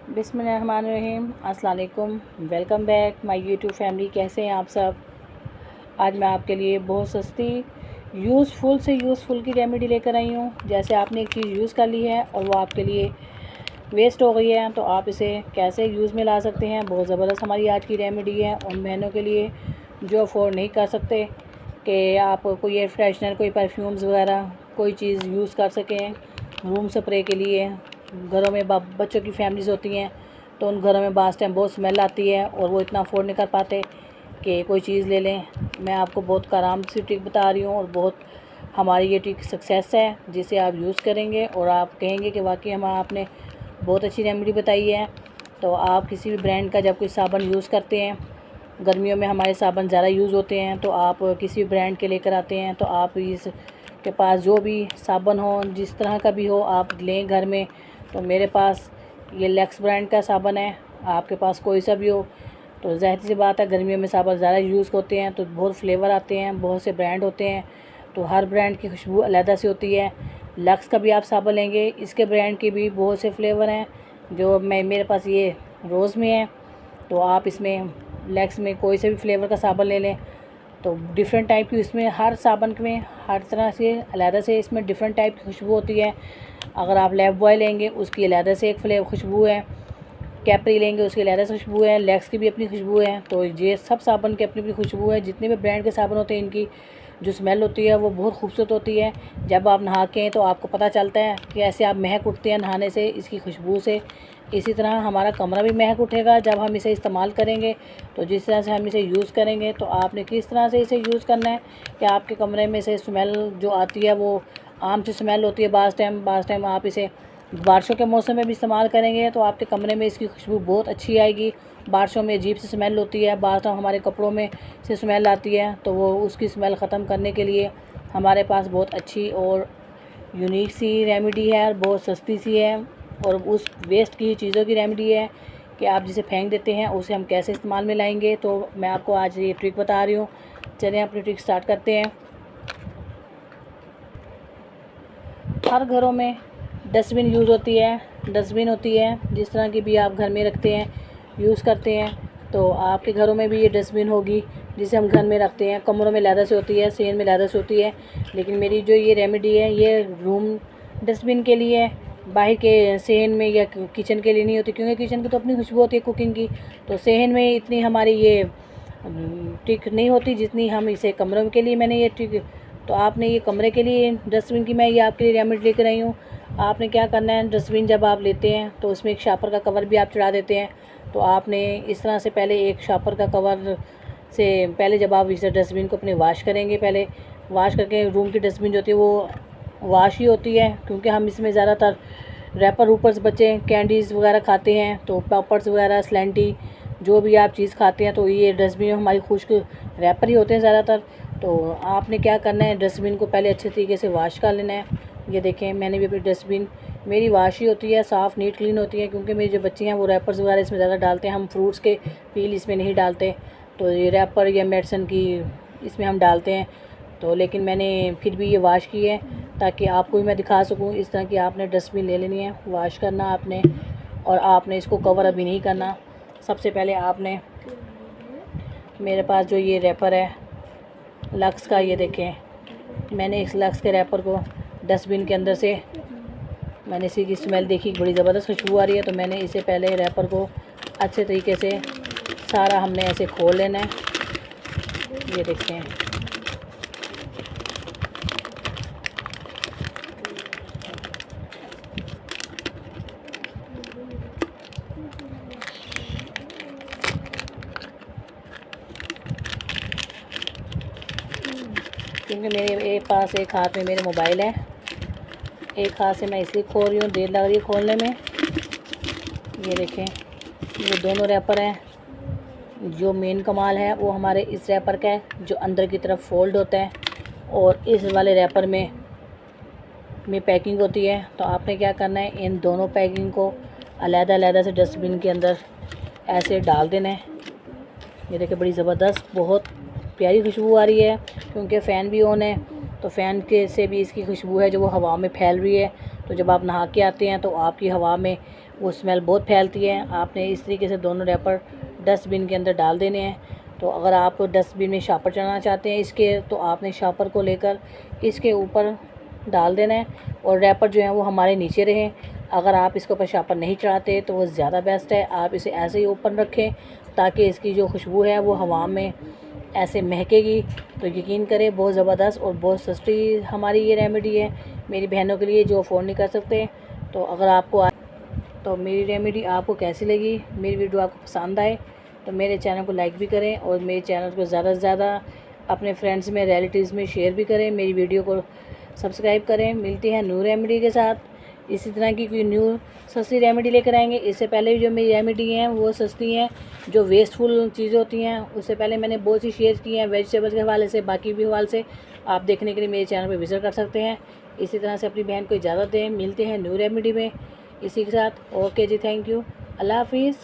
बिस्मिल्लाहिर्रहमानिर्रहीम। अस्सलाम वालेकुम। Welcome back my YouTube family. कैसे हैं आप सब? आज मैं आपके लिए बहुत सस्ती यूज़फुल की रेमेडी लेकर आई हूँ। जैसे आपने एक चीज़ यूज़ कर ली है और वो आपके लिए वेस्ट हो गई है, तो आप इसे कैसे यूज़ में ला सकते हैं। बहुत ज़बरदस्त हमारी आज की रेमेडी है उन बहनों के लिए जो अफोर्ड नहीं कर सकते कि आप कोई एयर फ्रेशनर, कोई परफ्यूम्स वगैरह कोई चीज़ यूज़ कर सकें। रूम स्प्रे के लिए घरों में बच्चों की फैमिलीज़ होती हैं, तो उन घरों में बास टाइम बहुत स्मेल आती है और वो इतना अफोर्ड नहीं कर पाते कि कोई चीज़ ले लें। मैं आपको बहुत आराम से ट्रिक बता रही हूँ और बहुत हमारी ये ट्रिक सक्सेस है, जिसे आप यूज़ करेंगे और आप कहेंगे कि वाकई आपने बहुत अच्छी रेमेडी बताई है। तो आप किसी भी ब्रांड का जब कोई साबुन यूज़ करते हैं, गर्मियों में हमारे साबुन ज़्यादा यूज़ होते हैं, तो आप किसी भी ब्रांड के लेकर आते हैं, तो आप इस के पास जो भी साबुन हो, जिस तरह का भी हो, आप लें घर में। तो मेरे पास ये लक्स ब्रांड का साबुन है, आपके पास कोई सा भी हो। तो ज़ाहिर सी बात है, गर्मियों में साबुन ज़्यादा यूज़ होते हैं, तो बहुत फ्लेवर आते हैं, बहुत से ब्रांड होते हैं, तो हर ब्रांड की खुशबू अलग से होती है। लक्स का भी आप साबुन लेंगे, इसके ब्रांड के भी बहुत से फ्लेवर हैं। जो मेरे पास ये रोज़ में है, तो आप इसमें लक्स में कोई से भी फ्लेवर का साबुन ले लें। तो डिफरेंट टाइप की इसमें हर साबुन में हर तरह से अलग से इसमें डिफरेंट टाइप की खुशबू होती है। अगर आप लाइफ बॉय लेंगे उसकी अलग से एक फ्लेवर खुशबू है, कैप्री लेंगे उसकी अलग से खुशबू है, लैक्स की भी अपनी खुशबू है। तो ये सब साबुन की अपनी अपनी खुशबू है। जितने भी ब्रांड के साबुन होते हैं, इनकी जो स्मेल होती है वो बहुत खूबसूरत होती है। जब आप नहा के तो आपको पता चलता है कि ऐसे आप महक उठते हैं नहाने से, इसकी खुशबू से। इसी तरह हमारा कमरा भी महक उठेगा जब हम इसे इस्तेमाल करेंगे। तो जिस तरह से हम इसे यूज़ करेंगे, तो आपने किस तरह से इसे यूज़ करना है कि आपके कमरे में से स्मेल जो आती है वो आम सी स्मेल होती है। बाज़ टाइम आप इसे बारिशों के मौसम में भी इस्तेमाल करेंगे, तो आपके कमरे में इसकी खुशबू बहुत अच्छी आएगी। बारिशों में अजीब सी स्मेल होती है, बाज़ टाइम हमारे कपड़ों में से स्मेल आती है, तो वो उसकी स्मेल ख़त्म करने के लिए हमारे पास बहुत अच्छी और यूनिक सी रेमेडी है और बहुत सस्ती सी है। और उस वेस्ट की चीज़ों की रेमेडी है कि आप जिसे फेंक देते हैं उसे हम कैसे इस्तेमाल में लाएंगे। तो मैं आपको आज ये ट्रिक बता रही हूँ। चलिए अपनी ट्रिक स्टार्ट करते हैं। हर घरों में डस्टबिन यूज़ होती है, डस्टबिन होती है जिस तरह की भी आप घर में रखते हैं, यूज़ करते हैं। तो आपके घरों में भी ये डस्टबिन होगी जिसे हम घर में रखते हैं। कमरों में लैदर से होती है, सेन में लैदर से होती है, लेकिन मेरी जो ये रेमेडी है ये रूम डस्टबिन के लिए है, बाहर के सेहन में या किचन के लिए नहीं होती, क्योंकि किचन की तो अपनी खुशबू होती है कुकिंग की। तो सेहन में इतनी हमारी ये ट्रिक नहीं होती जितनी हम इसे कमरों के लिए मैंने ये ट्रिक। तो आपने ये कमरे के लिए डस्टबिन की मैं ये आपके लिए रेमेडी लेकर आई हूँ। आपने क्या करना है, डस्टबिन जब आप लेते हैं तो उसमें एक शापर का कवर भी आप चढ़ा देते हैं। तो आपने इस तरह से पहले एक शापर का कवर से पहले जब आप इस डस्टबिन को अपने वॉश करेंगे, पहले वॉश करके रूम की डस्टबिन जो होती है वो वॉश ही होती है, क्योंकि हम इसमें ज़्यादातर रैपर ऊपर्स बच्चे कैंडीज़ वगैरह खाते हैं, तो पॉपर्स वगैरह स्लैंटी जो भी आप चीज़ खाते हैं, तो ये डस्टबिन में हमारी खुश्क रैपर ही होते हैं ज़्यादातर। तो आपने क्या करना है, डस्टबिन को पहले अच्छे तरीके से वॉश कर लेना है। ये देखें, मैंने भी अपनी डस्टबिन मेरी वॉश ही होती है, साफ़ नीट क्लीन होती है, क्योंकि मेरी जो बच्चे हैं वो रैपर्स वगैरह इसमें ज़्यादा डालते हैं। हम फ्रूट्स के पील इसमें नहीं डालते, तो ये रैपर या मेडिसन की इसमें हम डालते हैं। तो लेकिन मैंने फिर भी ये वॉश की है ताकि आपको भी मैं दिखा सकूं। इस तरह की आपने डस्टबिन ले लेनी है, वॉश करना आपने, और आपने इसको कवर अभी नहीं करना। सबसे पहले आपने, मेरे पास जो ये रैपर है लक्स का, ये देखें, मैंने इस लक्स के रैपर को डस्टबिन के अंदर से, मैंने इसी की स्मेल देखी, बड़ी ज़बरदस्त खुशबू आ रही है, तो मैंने इसे पहले रैपर को अच्छे तरीके से सारा हमने ऐसे खोल लेना है। ये देखें, क्योंकि मेरे एक पास एक हाथ में मेरे मोबाइल है, एक हाथ से मैं इसलिए खोल रही हूँ, देर लग रही है खोलने में। ये देखें, ये दोनों रैपर हैं। जो मेन कमाल है वो हमारे इस रैपर का है, जो अंदर की तरफ फोल्ड होता है, और इस वाले रैपर में पैकिंग होती है। तो आपने क्या करना है, इन दोनों पैकिंग को अलग-अलग से डस्टबिन के अंदर ऐसे डाल देना है। ये देखिए, बड़ी ज़बरदस्त बहुत प्यारी खुशबू आ रही है, क्योंकि फ़ैन भी ऑन है, तो फ़ैन के से भी इसकी खुशबू है जो वो हवा में फैल रही है। तो जब आप नहा के आते हैं तो आपकी हवा में वो स्मेल बहुत फैलती है। आपने इस तरीके से दोनों रैपर डस्टबिन के अंदर डाल देने हैं। तो अगर आप डस्टबिन में शापर चढ़ाना चाहते हैं इसके, तो आपने शापर को लेकर इसके ऊपर डाल देना है और रैपर जो है वो हमारे नीचे रहें। अगर आप इसके ऊपर शापर नहीं चढ़ाते तो वो ज़्यादा बेस्ट है। आप इसे ऐसे ही ओपन रखें ताकि इसकी जो खुशबू है वो हवा में ऐसे महकेगी। तो यकीन करें बहुत ज़बरदस्त और बहुत सस्ती हमारी ये रेमेडी है मेरी बहनों के लिए जो अफोर्ड नहीं कर सकते। तो अगर आपको तो मेरी रेमेडी आपको कैसी लगी, मेरी वीडियो आपको पसंद आए तो मेरे चैनल को लाइक भी करें और मेरे चैनल को ज़्यादा से ज़्यादा अपने फ्रेंड्स में, रिलेटिव्स में शेयर भी करें। मेरी वीडियो को सब्सक्राइब करें। मिलती है न्यू रेमेडी के साथ, इसी तरह की कोई न्यू सस्ती रेमेडी लेकर आएंगे। इससे पहले भी जो मेरी रेमेडी हैं वो सस्ती हैं, जो वेस्टफुल चीज़ें होती हैं उससे पहले मैंने बहुत सी शेयर की हैं वेजिटेबल्स के हवाले से, बाकी भी हवाले से। आप देखने के लिए मेरे चैनल पर विज़िट कर सकते हैं। इसी तरह से अपनी बहन को इजाज़त दें। मिलते हैं न्यू रेमेडी में इसी के साथ। ओके जी, थैंक यू, अल्लाह हाफिज़।